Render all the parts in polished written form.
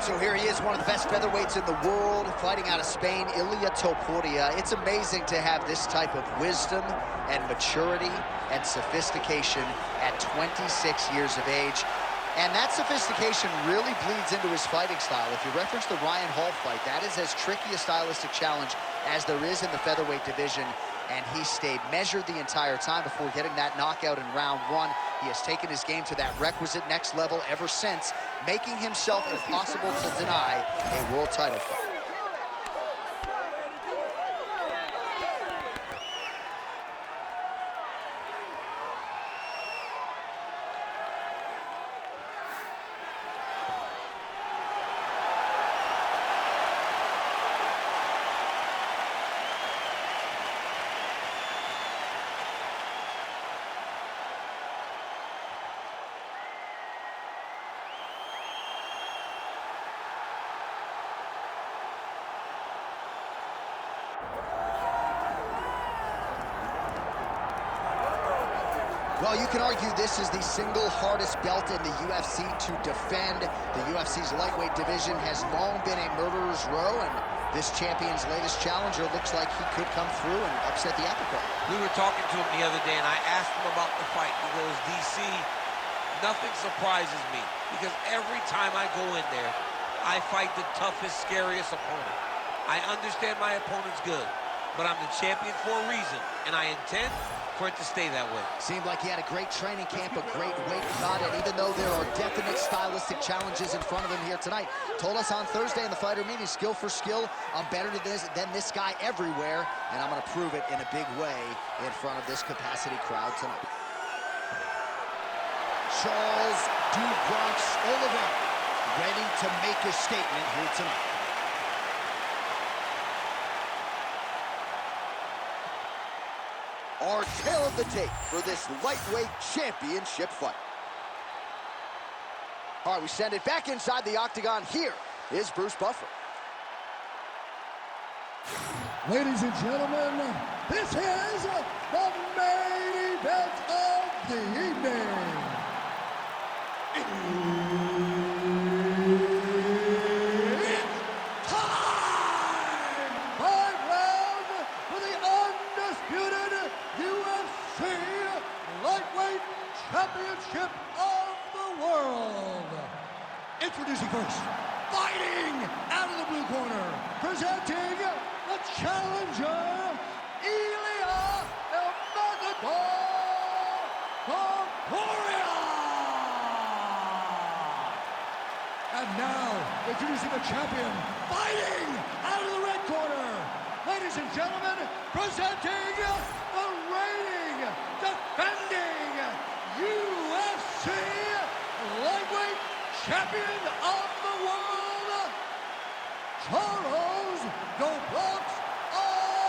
right, so here he is, one of the best featherweights in the world, fighting out of Spain, Ilia Topuria. It's amazing to have this type of wisdom and maturity and sophistication at 26 years of age. And that sophistication really bleeds into his fighting style. If you reference the Ryan Hall fight, that is as tricky a stylistic challenge as there is in the featherweight division. And he stayed measured the entire time before getting that knockout in round one. He has taken his game to that requisite next level ever since, making himself impossible to deny a world title fight. Well, you can argue this is the single hardest belt in the UFC to defend. The UFC's lightweight division has long been a murderer's row, and this champion's latest challenger looks like he could come through and upset the apple cart. We were talking to him the other day, and I asked him about the fight. He goes, DC, nothing surprises me, because every time I go in there, I fight the toughest, scariest opponent. I understand my opponent's good, but I'm the champion for a reason, and I intend for it to stay that way. Seemed like he had a great training camp, a great weight cut, and even though there are definite stylistic challenges in front of him here tonight, told us on Thursday in the fighter meeting, skill for skill, I'm better than this guy everywhere, and I'm gonna prove it in a big way in front of this capacity crowd tonight. Charles du Bronx Oliveira, ready to make a statement here tonight. Our tale of the tape for this lightweight championship fight. All right, we send it back inside the octagon. Here is Bruce Buffer. Ladies and gentlemen, this is the main event of the evening. It's time! 5 rounds for the undisputed UFC Lightweight Championship of the world. Introducing first, fighting out of the blue corner, presenting the challenger, Ilia Matador Topuria. And now, introducing the champion, fighting out of the red corner, ladies and gentlemen, presenting the reigning, defending UFC lightweight champion of the world, Charles du Bronx Oliveira.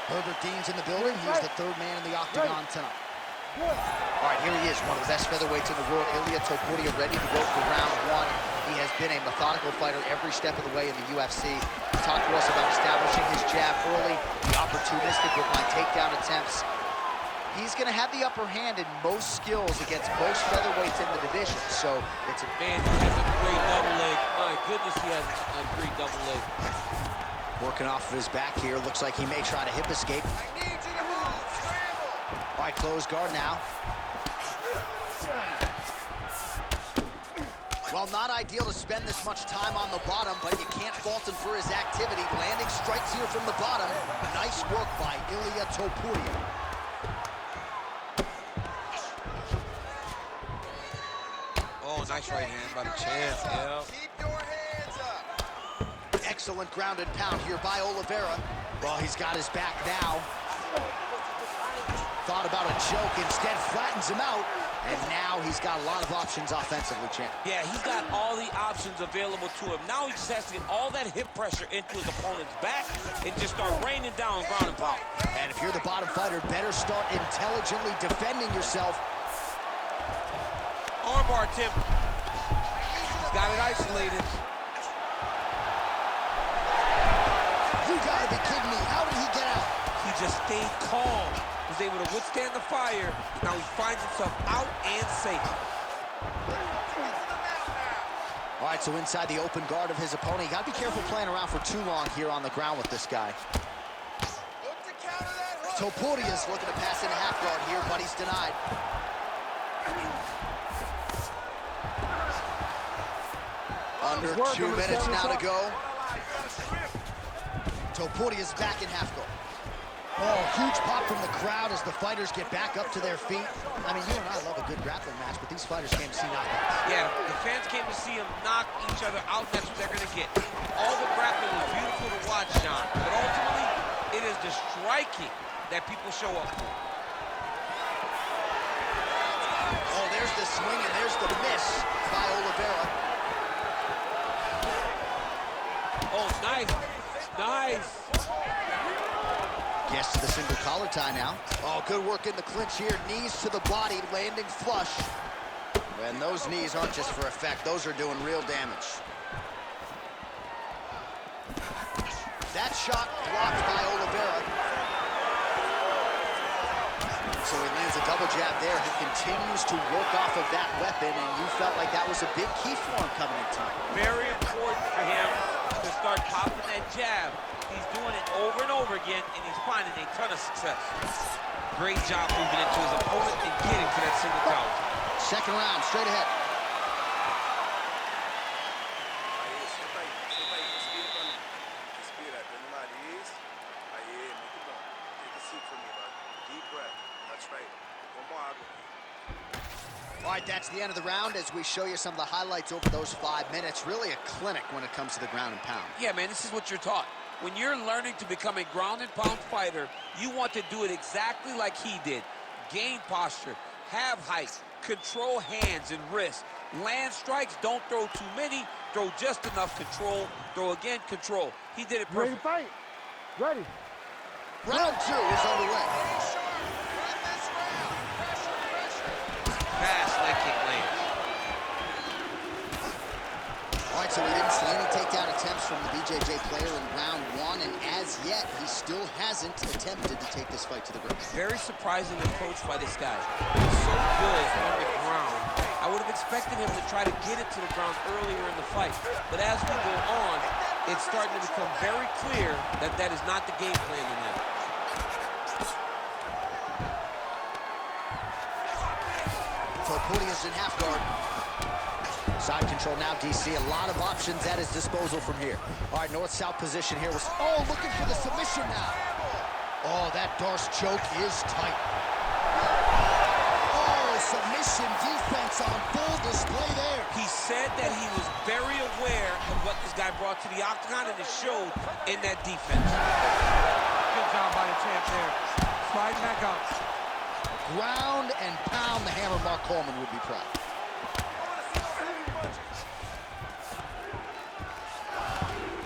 Herbert Dean's in the building. He's the third man in the octagon tonight. All right, here he is, one of the best featherweights in the world, Ilia Topuria, ready to go for round one. He has been a methodical fighter every step of the way in the UFC. He talked to us about establishing his jab early, the opportunistic with my takedown attempts. He's going to have the upper hand in most skills against most featherweights in the division, so it's a... Man, he has a great double leg. My goodness, he has a great double leg. Working off of his back here, looks like he may try to hip escape. I need you to move, scramble. All right, close guard now. Well, not ideal to spend this much time on the bottom, but you can't fault him for his activity. Landing strikes here from the bottom. Nice work by Ilia Topuria. Oh, nice right hand by the champ. Yeah. Keep your hands up. Excellent ground and pound here by Oliveira. Well, he's got his back now. Thought about a choke, instead flattens him out. And now he's got a lot of options offensively, champ. Yeah, he's got all the options available to him. Now he just has to get all that hip pressure into his opponent's back and just start raining down ground and pound. And if you're the bottom fighter, better start intelligently defending yourself. Armbar attempt. He's got it isolated. You gotta be kidding me. How did he get out? He just stayed calm. was able to withstand the fire. Now he finds himself out and safe. All right, so inside the open guard of his opponent. You got to be careful playing around for too long here on the ground with this guy. Topuria's looking to pass into half guard here, but he's denied. Under 2 minutes now to go. Topuria's back in half guard. Oh, huge pop from the crowd as the fighters get back up to their feet. I mean, you and I love a good grappling match, but these fighters came to see knockouts. Yeah, the fans came to see them knock each other out, and that's what they're going to get. All the grappling is beautiful to watch, John, but ultimately, it is the striking that people show up for. Oh, there's the swing, and there's the miss by Oliveira. Oh, nice. Nice. Gets to the single collar tie now. Oh, good work in the clinch here. Knees to the body, landing flush. And those knees aren't just for effect. Those are doing real damage. That shot blocked by Oliveira. So he lands a double jab there. He continues to work off of that weapon, and you felt like that was a big key for him coming in time. Very important for him to start popping that jab. He's doing it over and over again, and he's finding a ton of success. Great job moving into his opponent and getting to that single collar. Second round, straight ahead. All right, that's the end of the round as we show you some of the highlights over those 5 minutes. Really a clinic when it comes to the ground and pound. Yeah, man, this is what you're taught. When you're learning to become a ground and pound fighter, you want to do it exactly like he did. Gain posture, have height, control hands and wrists, land strikes, don't throw too many, throw just enough, control, throw again, control. He did it perfect. Ready to fight? Ready. Round 2 is underway. Fast leg kick lands. All right, so we didn't see any takedown attempts from the BJJ player in round 1, and as yet, he still hasn't attempted to take this fight to the ground. Very surprising approach by this guy. He's so good on the ground. I would have expected him to try to get it to the ground earlier in the fight. But as we go on, it's starting to become very clear that that is not the game plan tonight. Topuria's in half guard. Side control now, DC. A lot of options at his disposal from here. All right, north-south position here. Oh, looking for the submission now. Oh, that Darce choke is tight. Oh, submission defense on full display there. He said that he was very aware of what this guy brought to the octagon, and it showed in that defense. Good job by the champ there. Sliding back up. Ground and pound, the hammer Mark Coleman would be proud.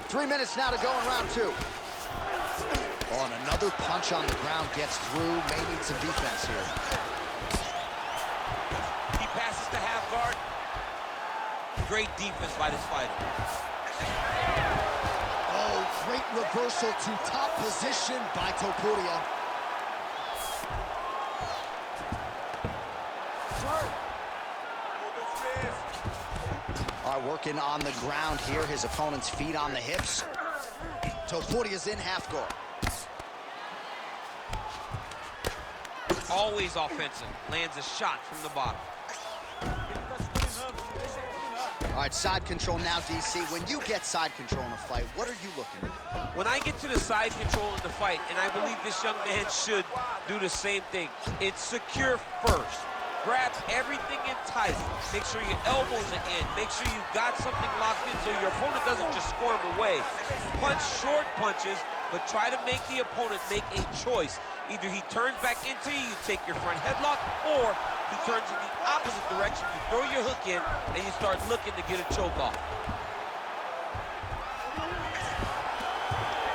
Three minutes now to go in round 2. Oh, and another punch on the ground gets through. May need some defense here. He passes to half guard. Great defense by this fighter. Oh, great reversal to top position by Topuria. All right, working on the ground here. His opponent's feet on the hips. Topuria's in half guard. Always offensive. Lands a shot from the bottom. All right, side control now, DC. When you get side control in a fight, what are you looking at? When I get to the side control in the fight, and I believe this young man should do the same thing, it's secure first. Grab everything in tight. Make sure your elbows are in. Make sure you've got something locked in so your opponent doesn't just squirm away. Punch short punches, but try to make the opponent make a choice. Either he turns back into you, you take your front headlock, or he turns in the opposite direction, you throw your hook in, and you start looking to get a choke off.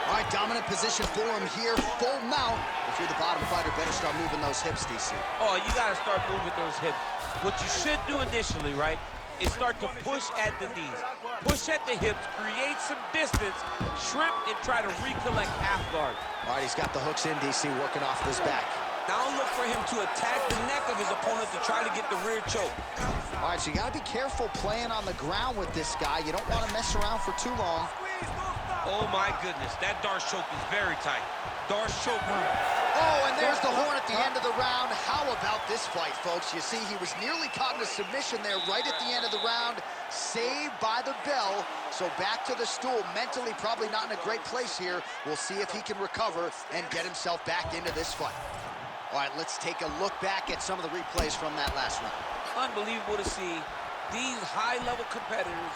All right, dominant position for him here, full mount. If you're the bottom fighter, better start moving those hips, DC. Oh, you gotta start moving those hips. What you should do initially, right, is start to push at the knees. Push at the hips, create some distance, shrimp, and try to recollect half guard. All right, he's got the hooks in, DC, working off this back. Now look for him to attack the neck of his opponent to try to get the rear choke. All right, so you got to be careful playing on the ground with this guy. You don't want to mess around for too long. Oh, my goodness. That Darce choke is very tight. Darce choke. Oh, and there's the horn at the end of the round. How about this fight, folks? You see, he was nearly caught in a submission there right at the end of the round. Saved by the bell. So back to the stool. Mentally, probably not in a great place here. We'll see if he can recover and get himself back into this fight. All right, let's take a look back at some of the replays from that last round. Unbelievable to see these high-level competitors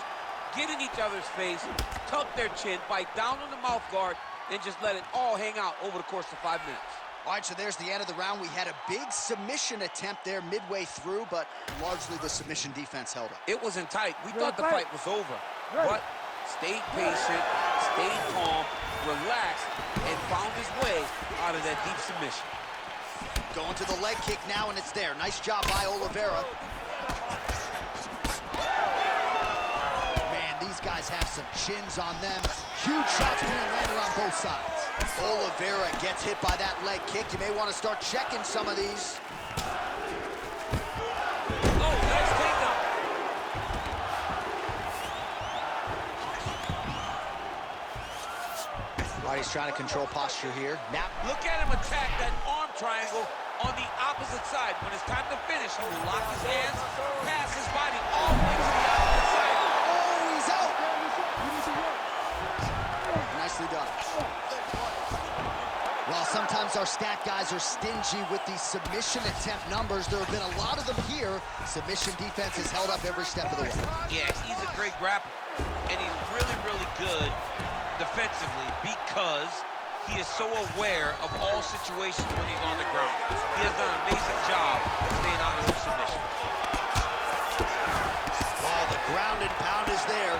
get in each other's face, tuck their chin, bite down on the mouth guard, and just let it all hang out over the course of 5 minutes. All right, so there's the end of the round. We had a big submission attempt there midway through, but largely the submission defense held up. It wasn't tight. We thought the fight was over, but stayed patient, stayed calm, relaxed, and found his way out of that deep submission. Going to the leg kick now, and it's there. Nice job by Oliveira. Man, these guys have some chins on them. Huge shots being landed on both sides. Oliveira gets hit by that leg kick. You may want to start checking some of these. Oh, nice takedown. All right, he's trying to control posture here. Now, Look at him attack that arm triangle on the opposite side. When it's time to finish, he will lock his hands, pass his body all the way to the opposite side. oh, he's out. Nicely done. While sometimes our stat guys are stingy with the submission attempt numbers, there have been a lot of them here. Submission defense has held up every step of the way. Yeah, he's a great grappler, and he's really, really good defensively because he is so aware of all situations when he's on the ground. He has done an amazing job staying out of the submission. Oh, the ground and pound is there.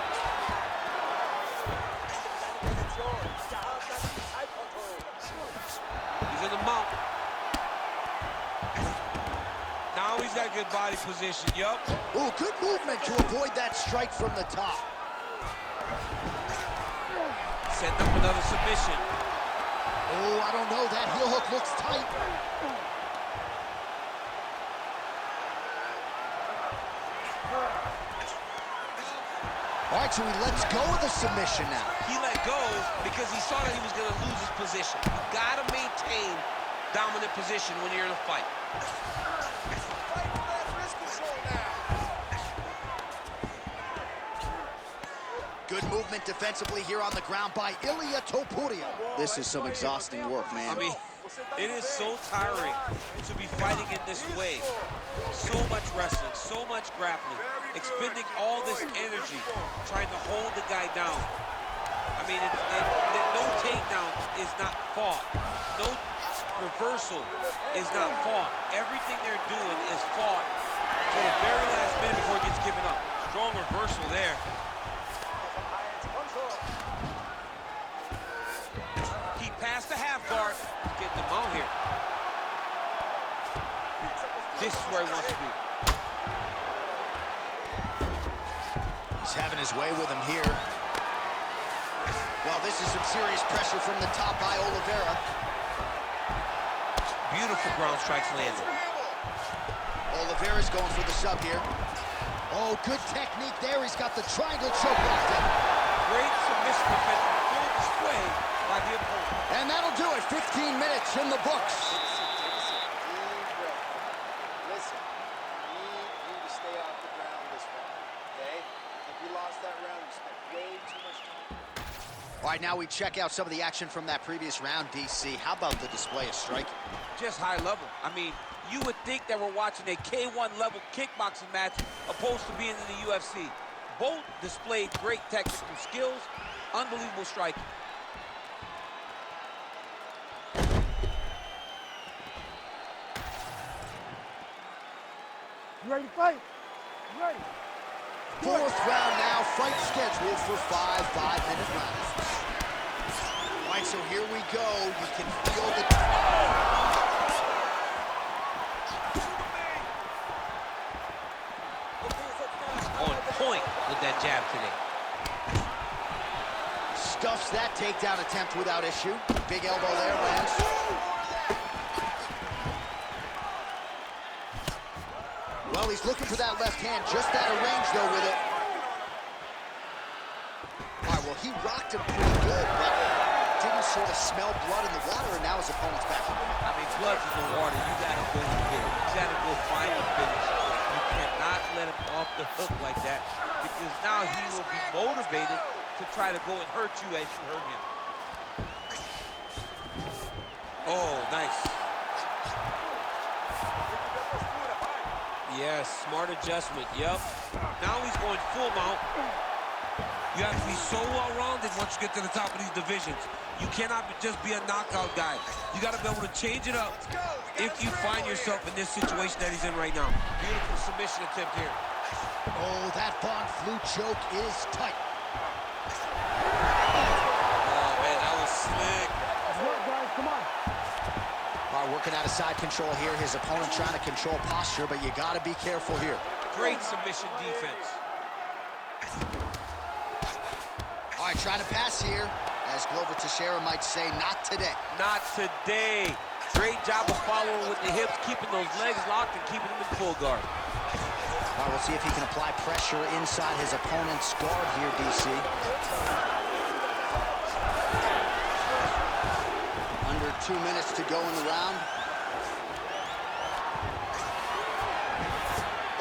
He's in the mount. Now he's got good body position, yup. Oh, good movement to avoid that strike from the top. Setting up another submission. Oh, I don't know. That heel hook looks tight. All right, so he lets go of the submission now. He let go because he saw that he was going to lose his position. You got to maintain dominant position when you're in a fight. Fight for that wrist control now. Good movement defensively here on the ground by Ilia Topuria. This is some exhausting work, man. I mean, it is so tiring to be fighting in this way. So much wrestling, so much grappling, expending all this energy trying to hold the guy down. I mean, no takedown is not fought. No reversal is not fought. Everything they're doing is fought to the very last minute before it gets given up. Strong reversal there. He passed the half guard. Getting them out here. This is where he wants to be. He's having his way with him here. Well, this is some serious pressure from the top by Oliveira. Beautiful ground strikes landed. Oliveira's going for the sub here. Oh, good technique there. He's got the triangle choke locked in. Great submission defense, full display by the opponent. And that'll do it. 15 minutes in the books. Listen, I need you to stay off the ground this round, okay? If you lost that round, you spent way too much time. All right, now we check out some of the action from that previous round, DC. How about the display of striking? Just high level. I mean, you would think that we're watching a K1 level kickboxing match opposed to being in the UFC. Both displayed great technical skills, unbelievable striking. You ready to fight? You ready? Fourth round now, fight scheduled for 5 5-minute rounds. All right, so here we go. You can feel the... On point with that jab today. Stuffs that takedown attempt without issue. Big elbow there, lands. Well, he's looking for that left hand, just out of range, though, with it. All right, well, he rocked him pretty good, but didn't sort of smell blood in the water, and now his opponent's back in the ring. I mean, blood's in the water. You gotta go and get it. You gotta go find the finish. You cannot let him off the hook like that, because now he will be motivated to try to go and hurt you as you hurt him. Oh, nice. Yes, smart adjustment, yep. Now he's going full mount. You have to be so well-rounded once you get to the top of these divisions. You cannot just be a knockout guy. You got to be able to change it up if you find yourself in this situation that he's in right now. Beautiful submission attempt here. Oh, that Von Flue choke is tight. Oh, man, that was slick. Let's work, guys. Come on. All right, working out of side control here. His opponent trying to control posture, but you got to be careful here. Great submission defense. All right, trying to pass here. As Glover Teixeira might say, not today. Not today. Great job of following with the hips, keeping those legs locked and keeping them in full guard. All right, we'll see if he can apply pressure inside his opponent's guard here, DC. Under 2 minutes to go in the round.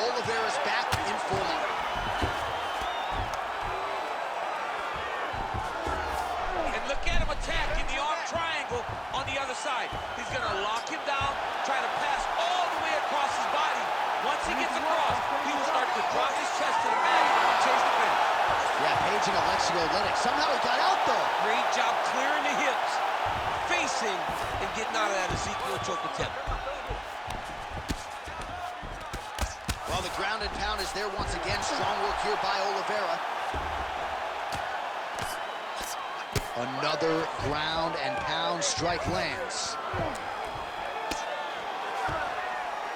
Oliveira's back in full mount. Look at him attack in the arm triangle on the other side. He's going to lock him down, try to pass all the way across his body. Once he gets across, he will start to drop his chest to the mat and chase the finish. Yeah, paging Alexei Oleinik. Somehow he got out, though. Great job clearing the hips, facing, and getting out of that Ezekiel choke attempt. Well, the ground and pound is there once again. Strong work here by Oliveira. Another ground and pound strike lands.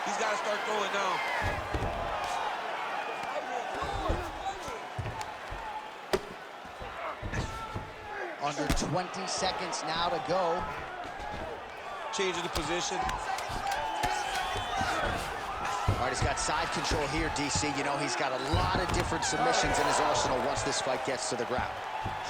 He's got to start throwing now. Under 20 seconds now to go. Changing the position. All right, he's got side control here, DC. You know, he's got a lot of different submissions in his arsenal once this fight gets to the ground.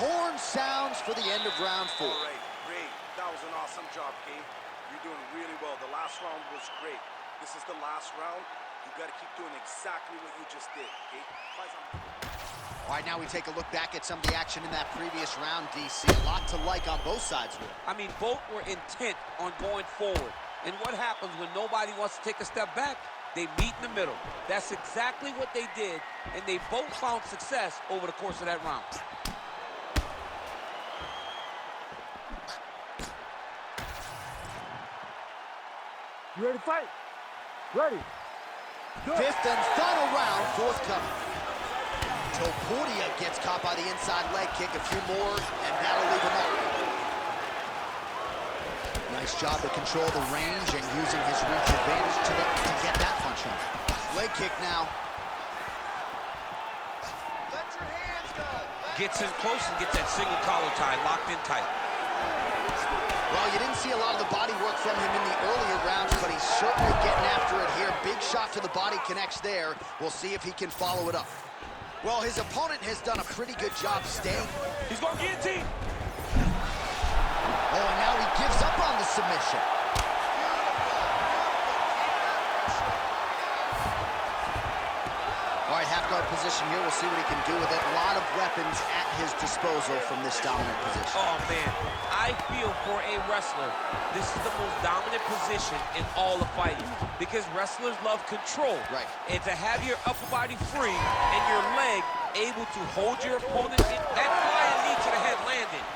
Horn sounds for the end of round 4. All right, great. That was an awesome job, Kate. You're doing really well. The last round was great. This is the last round. You got to keep doing exactly what you just did, Kate. All right, now we take a look back at some of the action in that previous round, DC. A lot to like on both sides here. I mean, both were intent on going forward. And what happens when nobody wants to take a step back? They meet in the middle. That's exactly what they did, and they both found success over the course of that round. You ready to fight? Ready. Fifth and final round, forthcoming. Topuria gets caught by the inside leg kick. A few more, and that'll leave him open. Nice job to control the range and using his reach advantage to get that punch on. Leg kick now. Let your hands go. Gets in close and gets that single collar tie locked in tight. Well, you didn't see a lot of the body work from him in the earlier rounds, but he's certainly getting after it here. Big shot to the body connects there. We'll see if he can follow it up. Well, his opponent has done a pretty good job staying. He's going guillotine. Oh, and now he gives up on the submission. All right, half guard position here. We'll see what he can do with it. A lot of weapons at his disposal from this dominant position. Oh, man. I feel for a wrestler, this is the most dominant position in all of fighting because wrestlers love control. Right. And to have your upper body free and your leg able to hold your opponent in that flying knee to the head landing.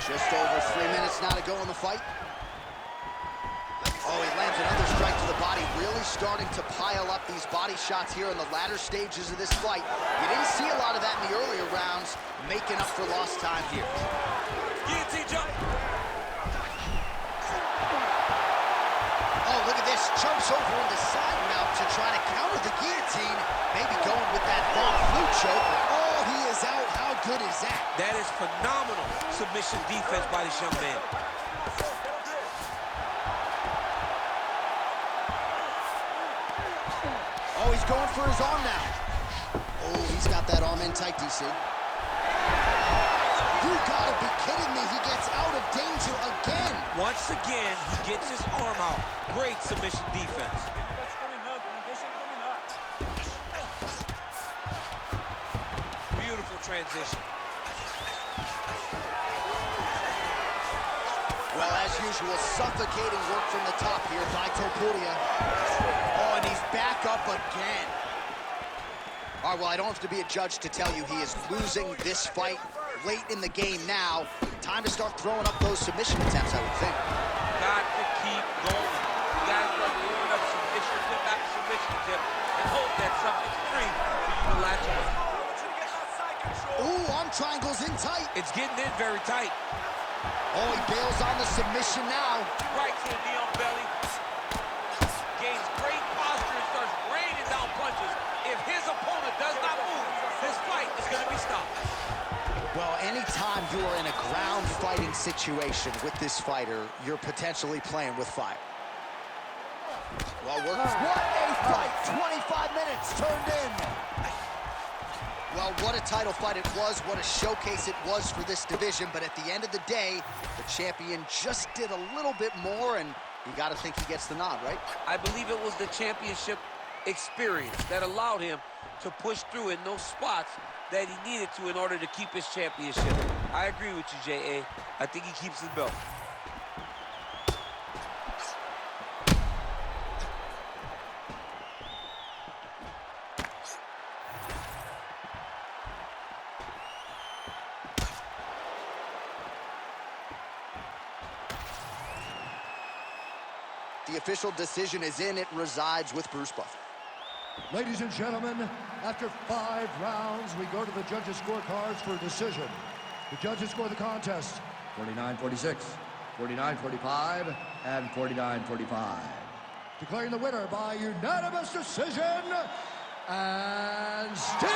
Just over 3 minutes now to go in the fight. Oh, he lands another strike to the body, really starting to pile up these body shots here in the latter stages of this fight. You didn't see a lot of that in the earlier rounds, making up for lost time here. Guillotine jump. Oh, look at this, jumps over in the side mount to try to counter the guillotine, maybe going with that Von Flue choke. Oh, he is out, how good is that? That is phenomenal submission defense by this young man. Oh, he's going for his arm now. Oh, he's got that arm in tight, DC. You gotta be kidding me. He gets out of danger again. Once again, he gets his arm out. Great submission defense. Beautiful transition. Well, as usual, suffocating work from the top here by Topuria. Oh, and he's back up again. All right, well, I don't have to be a judge to tell you he is losing this fight late in the game now. Time to start throwing up those submission attempts, I would think. Got to keep going. You got to start throwing up submission, put back a submission tip, and hope that something's free for you to latch on. Ooh, arm triangles in tight. It's getting in very tight. Oh, he bails on the submission now. Right to the knee on belly. Gains great posture and starts raining down punches. If his opponent does not move, this fight is going to be stopped. Well, anytime you are in a ground fighting situation with this fighter, you're potentially playing with fire. Well, what a fight! 25 minutes turned in. Well, what a title fight it was. What a showcase it was for this division. But at the end of the day, the champion just did a little bit more, and you got to think he gets the nod, right? I believe it was the championship experience that allowed him to push through in those spots that he needed to in order to keep his championship. I agree with you, J.A. I think he keeps his belt. The official decision is in. It resides with Bruce Buffer. Ladies and gentlemen, after 5 rounds, we go to the judges' scorecards for a decision. The judges score the contest 49-46, 49-45, and 49-45. Declaring the winner by unanimous decision, and still